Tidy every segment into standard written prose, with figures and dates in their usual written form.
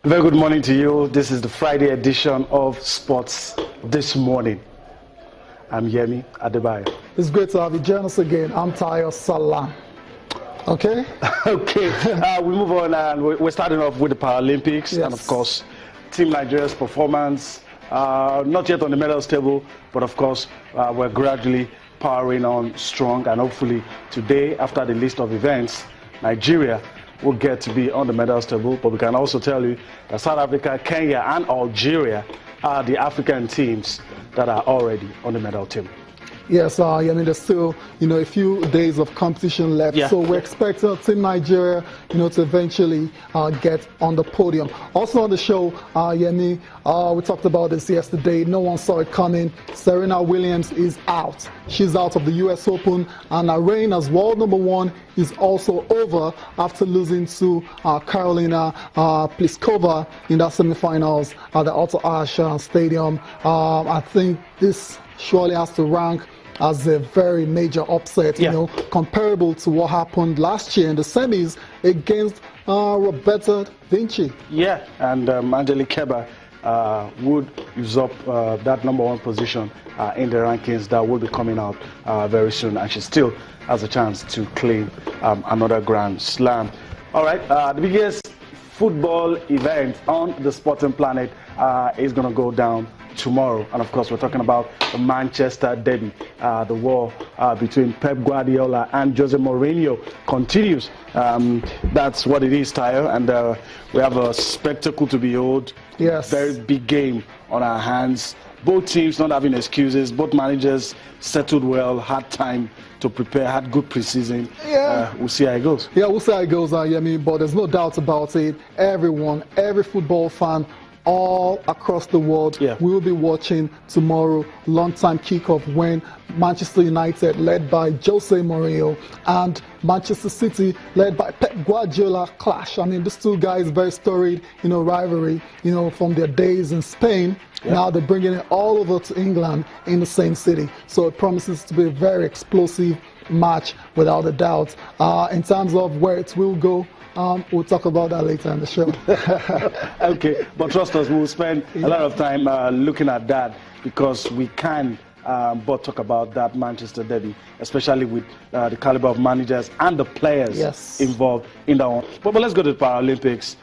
Very good morning to you. This is the Friday edition of Sports This Morning. I'm Yemi Adebayo. It's great to have you join us again. I'm Tayo Salam. Okay? Okay. We move on, and we're starting off with the Paralympics. Yes. And of course, Team Nigeria's performance, not yet on the medals table, but of course, we're gradually powering on strong. And hopefully today, after the list of events, Nigeria will get to be on the medals table. But we can also tell you that South Africa, Kenya, and Algeria are the African teams that are already on the medal table. Yes, I mean, there's still, a few days of competition left. Yeah. So we're expecting Team Nigeria, to eventually get on the podium. Also on the show, Yemi, we talked about this yesterday. No one saw it coming. Serena Williams is out. She's out of the U.S. Open, and her reign as world #1 is also over after losing to Karolina Pliskova in the semifinals at the Otto Ashe Stadium. I think this surely has to rank as a very major upset, comparable to what happened last year in the semis against Roberta Vinci. Yeah, and Angelique Kerber would usurp that #1 position in the rankings that will be coming out very soon, and she still has a chance to claim another Grand Slam. All right, the biggest football event on the sporting planet is going to go down tomorrow, and of course we're talking about the Manchester derby. The war between Pep Guardiola and Jose Mourinho continues. That's what it is, Tayo, and we have a spectacle to behold. Yes, very big game on our hands. Both teams not having excuses. Both managers settled well, had time to prepare, had good preseason. We'll see how it goes. Yeah, we'll see how it goes, Yemi, but there's no doubt about it. Everyone, every football fan all across the world will be watching tomorrow, long-time kickoff, when Manchester United, led by Jose Mourinho, and Manchester City, led by Pep Guardiola, clash. I mean, these two guys, very storied, rivalry, from their days in Spain. Now they're bringing it all over to England in the same city. So it promises to be a very explosive match, without a doubt. In terms of where it will go, we'll talk about that later in the show. Okay, but trust us, we'll spend a lot of time looking at that, because we can but talk about that Manchester derby, especially with the caliber of managers and the players involved in that one. But let's go to the Paralympics.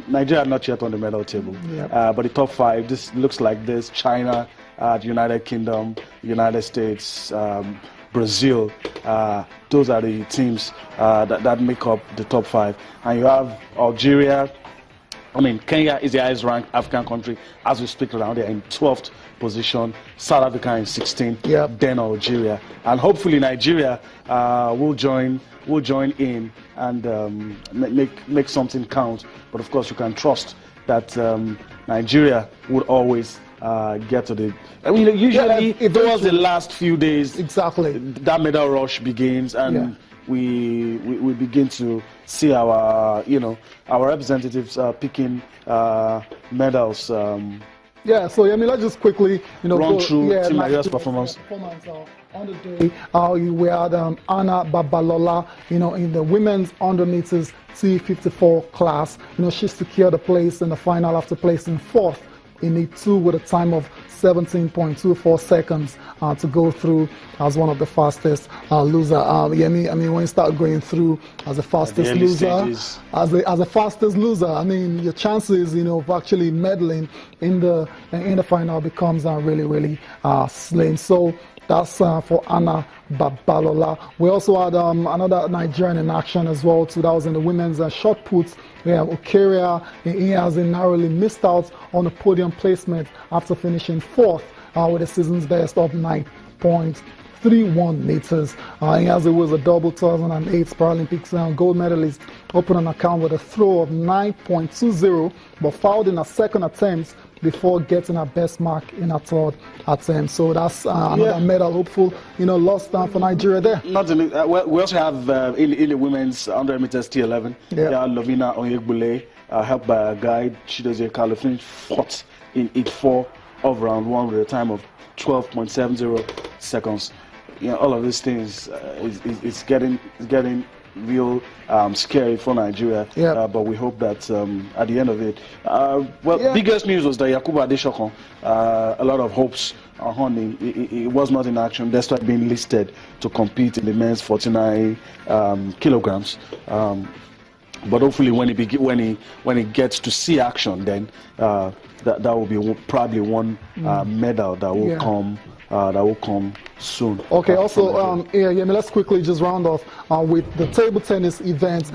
Nigeria not yet on the medal table, but the top 5, this looks like this: China, the United Kingdom, United States, Brazil. Those are the teams that make up the top 5. And you have Algeria. I mean, Kenya is the highest ranked African country as we speak around there, in 12th position. South Africa in 16th, then Algeria, and hopefully Nigeria will join in and make something count. But of course, you can trust that Nigeria would always get to the. I mean, usually towards the last few days, that medal rush begins, and we begin to see our our representatives picking medals. So let's just quickly run through Team Nigeria's performance. On the day, we had Anna Babalola, in the women's 100 meters T54 class. She secured a place in the final after placing 4th in E2 with a time of 17.24 seconds to go through as one of the fastest loser. Yemi, I mean, when you start going through as the fastest loser, as the fastest loser, I mean, your chances, of actually medaling in the final becomes really, really slim. So that's for Anna Babalola. We also had another Nigerian in action as well too. That was in the women's shot put. We have Okeria. He has narrowly missed out on the podium placement after finishing 4th with a season's best of 9.31 meters. He was a double 2008 Paralympics gold medalist, opened an account with a throw of 9.20, but fouled in her second attempt before getting her best mark in her third attempt. So that's another medal hopeful, lost for Nigeria there. Not in we also have in the women's 100 meters T11, Lovina Onyegbule, helped by a guide, Chidozie Kalu, finished 4th in E4 of round 1 with a time of 12.70 seconds. All of these things is getting real scary for Nigeria. Yeah. But we hope that at the end of it, biggest news was that Yakubu Adeshokon, a lot of hopes on him. He was not in action despite being listed to compete in the men's 49 kilograms. But hopefully, when he gets to see action, then that will be probably one medal that will come soon. Okay. Also, let's quickly just round off with the table tennis event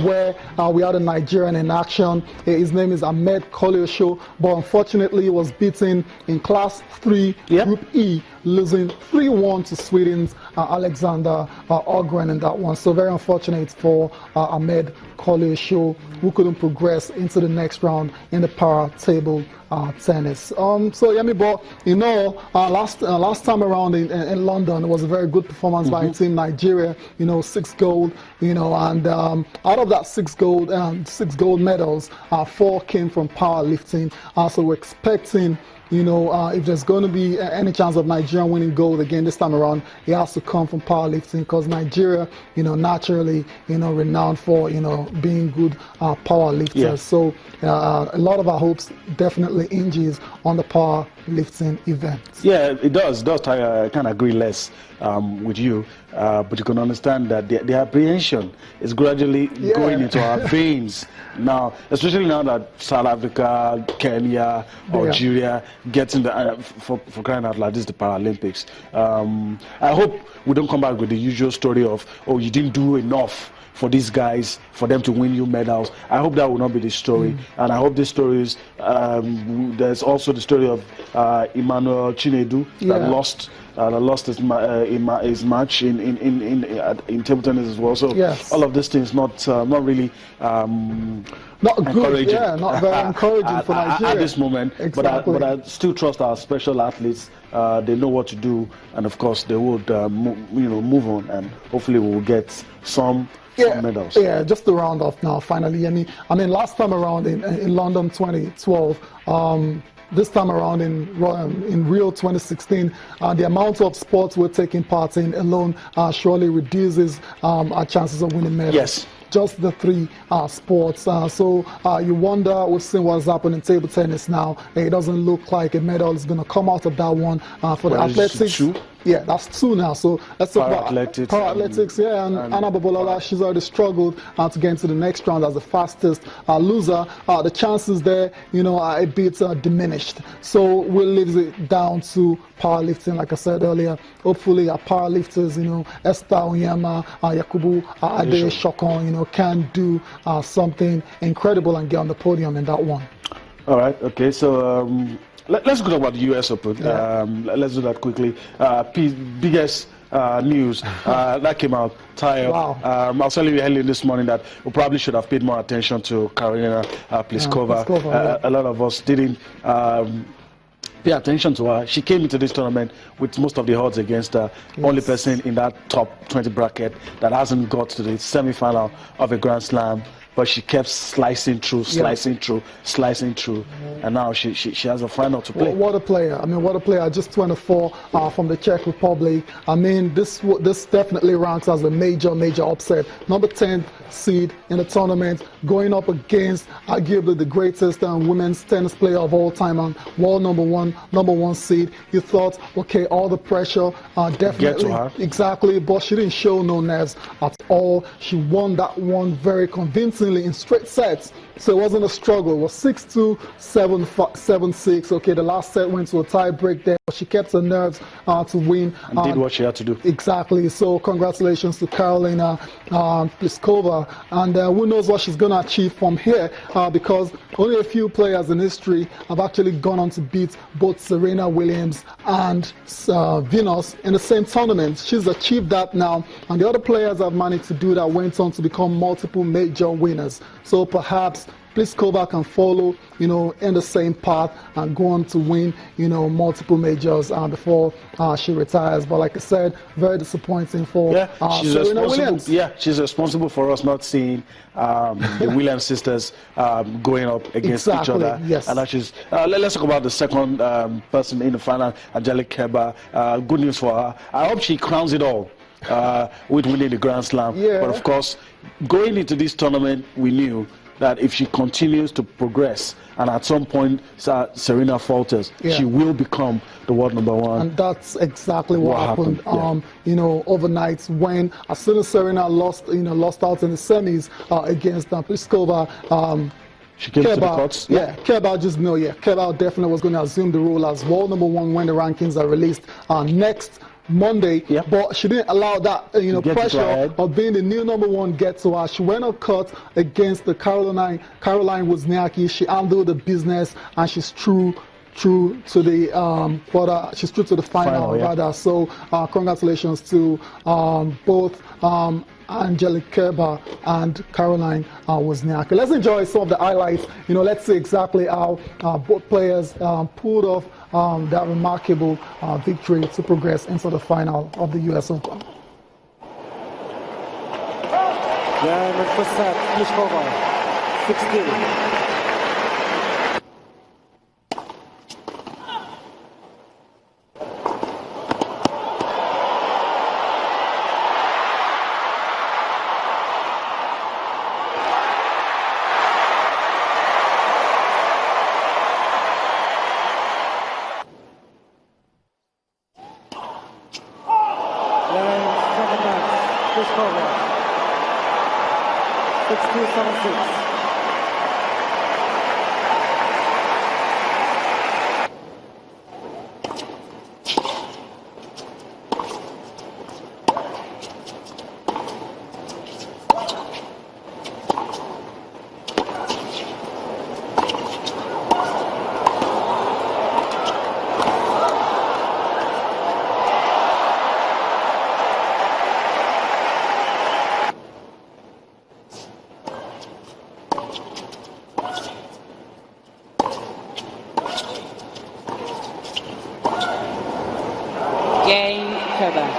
where we had a Nigerian in action. His name is Ahmed Koleosho, but unfortunately, he was beaten in Class 3 Group E, losing 3-1 to Sweden's Alexander Ogren in that one. So very unfortunate for Ahmed Koleosho, who couldn't progress into the next round in the para table tennis. So Yemi, but last time around in London, it was a very good performance by Team Nigeria. 6 gold. And out of that 6 gold medals, 4 came from powerlifting. So we're expecting, if there's going to be any chance of Nigeria winning gold again this time around, it has to come from powerlifting, because Nigeria, naturally, renowned for, being good powerlifters. Yeah. So a lot of our hopes definitely hinges on the powerlifting event. Yeah, it does. I kind of agree less with you, but you can understand that the apprehension is gradually going into our veins now, especially now that South Africa, Kenya, Algeria getting the for crying out loud, this is the Paralympics. I hope we don't come back with the usual story of, oh, you didn't do enough for these guys, for them to win you medals. I hope that will not be the story. And I hope this story is, there's also the story of Emmanuel Chinedu that lost his match in table tennis as well. So all of these things not really not encouraging. Good, not very encouraging for Nigeria at this moment. Exactly. But I still trust our special athletes. They know what to do, and of course they would move on, and hopefully we will get some medals. Yeah, just to round off now, finally. I mean, last time around in London 2012, this time around in Rio 2016, the amount of sports we're taking part in alone surely reduces our chances of winning medals. Yes. Just the 3 sports. So you wonder, we've seen what's happened in table tennis now. It doesn't look like a medal is going to come out of that one for the athletics. 2? Yeah, that's 2 now. So let's talk about para-athletics. And Anna Babalola, she's already struggled to get into the next round as the fastest loser. The chances there, are a bit diminished. So we'll leave it down to powerlifting, like I said earlier. Hopefully our powerlifters, Esther Onyema, Yakubu Adeshokon, can do something incredible and get on the podium in that one. All right. Okay. So let's go about the U.S. Open. Let's do that quickly. Biggest news that came out. Tayo. Wow. I was telling you earlier this morning that we probably should have paid more attention to Karolina Pliskova. A lot of us didn't pay attention to her. She came into this tournament with most of the odds against her. Only person in that top 20 bracket that hasn't got to the semi-final of a Grand Slam. But she kept slicing through, and now she has a final to play. What a player! I mean, what a player! Just 24 from the Czech Republic. I mean, this definitely ranks as a major upset. Number 10 seed in the tournament, going up against arguably the greatest women's tennis player of all time and world number one seed. You thought, okay, all the pressure definitely get to her. Exactly, but she didn't show no nerves at all. She won that one very convincingly in straight sets. So it wasn't a struggle. It was 6-2, 7-6. Okay, the last set went to a tie break there, but she kept her nerves to win. And did what she had to do. Exactly. So congratulations to Karolina Pliskova. And who knows what she's going to achieve from here, because only a few players in history have actually gone on to beat both Serena Williams and Venus in the same tournament. She's achieved that now. And the other players have managed to do that went on to become multiple major winners. So perhaps Pliskova can follow, in the same path and go on to win, multiple majors before she retires. But like I said, very disappointing for Serena Williams. Yeah, she's responsible for us not seeing the Williams sisters going up against each other. Yes. And actually, let's talk about the second person in the final, Angelique Kerber. Good news for her. I hope she crowns it all. with winning the Grand Slam. Yeah. But of course, going into this tournament, we knew that if she continues to progress and at some point Serena falters, she will become the world #1. And that's exactly what happened. You know, overnight when as soon as Serena lost out in the semis against Pliskova, she came to the courts. Kerber just Kerber definitely was going to assume the role as world #1 when the rankings are released next Monday, but she didn't allow that pressure of being the new #1 get to her. She went on court against the Caroline Wozniacki. She handled the business and she's through to the she's through to the final rather. So congratulations to both Angelique Kerber and Caroline Wozniacki. Let's enjoy some of the highlights. Let's see exactly how both players pulled off that remarkable victory to progress into the final of the US Open. First set, Pliskova, 16. Pliskova, 6-2, 7-6. Game Kerber.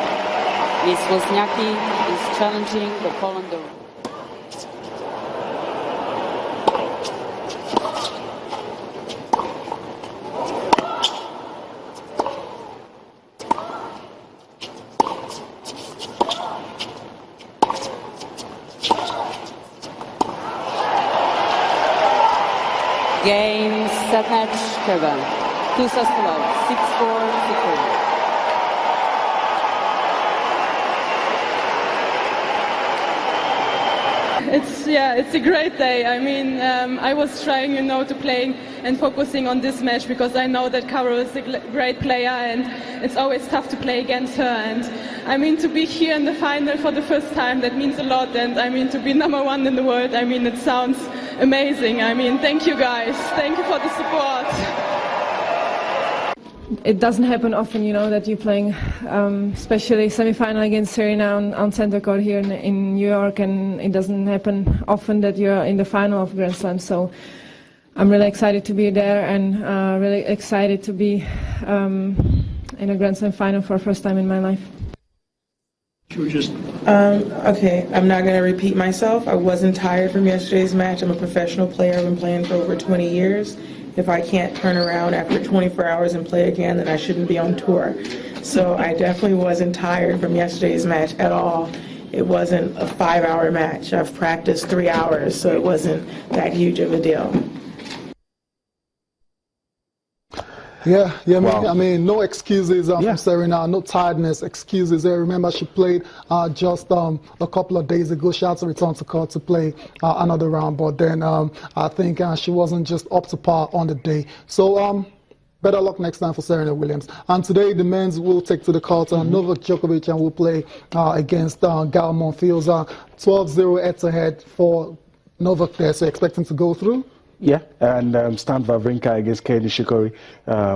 Ms. Wozniacki is challenging the Poland. Game, set match, Kerber. 2 sets to love, 6-4, 6-4. It's a great day. I mean, I was trying, to play and focusing on this match because I know that Caro is a great player and it's always tough to play against her. And I mean, to be here in the final for the first time, that means a lot. And I mean, to be #1 in the world, I mean, it sounds amazing. I mean, thank you guys. Thank you for the support. It doesn't happen often, that you're playing, especially semi-final against Serena on center court here in New York, and it doesn't happen often that you're in the final of Grand Slam. So I'm really excited to be there and really excited to be in a Grand Slam final for the first time in my life. Okay, I'm not going to repeat myself. I wasn't tired from yesterday's match. I'm a professional player. I've been playing for over 20 years. If I can't turn around after 24 hours and play again, then I shouldn't be on tour. So I definitely wasn't tired from yesterday's match at all. It wasn't a 5-hour match. I've practiced 3 hours, so it wasn't that huge of a deal. Wow. I mean, no excuses from Serena, no tiredness, excuses. I remember she played just a couple of days ago. She had to return to court to play another round, but then I think she wasn't just up to par on the day. So better luck next time for Serena Williams. And today the men's will take to the court Novak Djokovic and will play against Gael Monfils. 12-0 head-to-head for Novak there, so expecting to go through. Yeah, and Stan Wawrinka against Katie Shikori.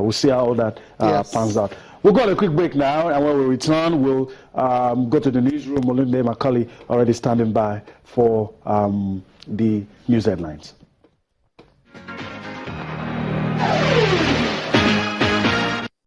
We'll see how that pans out. We'll go on a quick break now, and when we return, we'll go to the newsroom. Molunde Macaulay already standing by for the news headlines.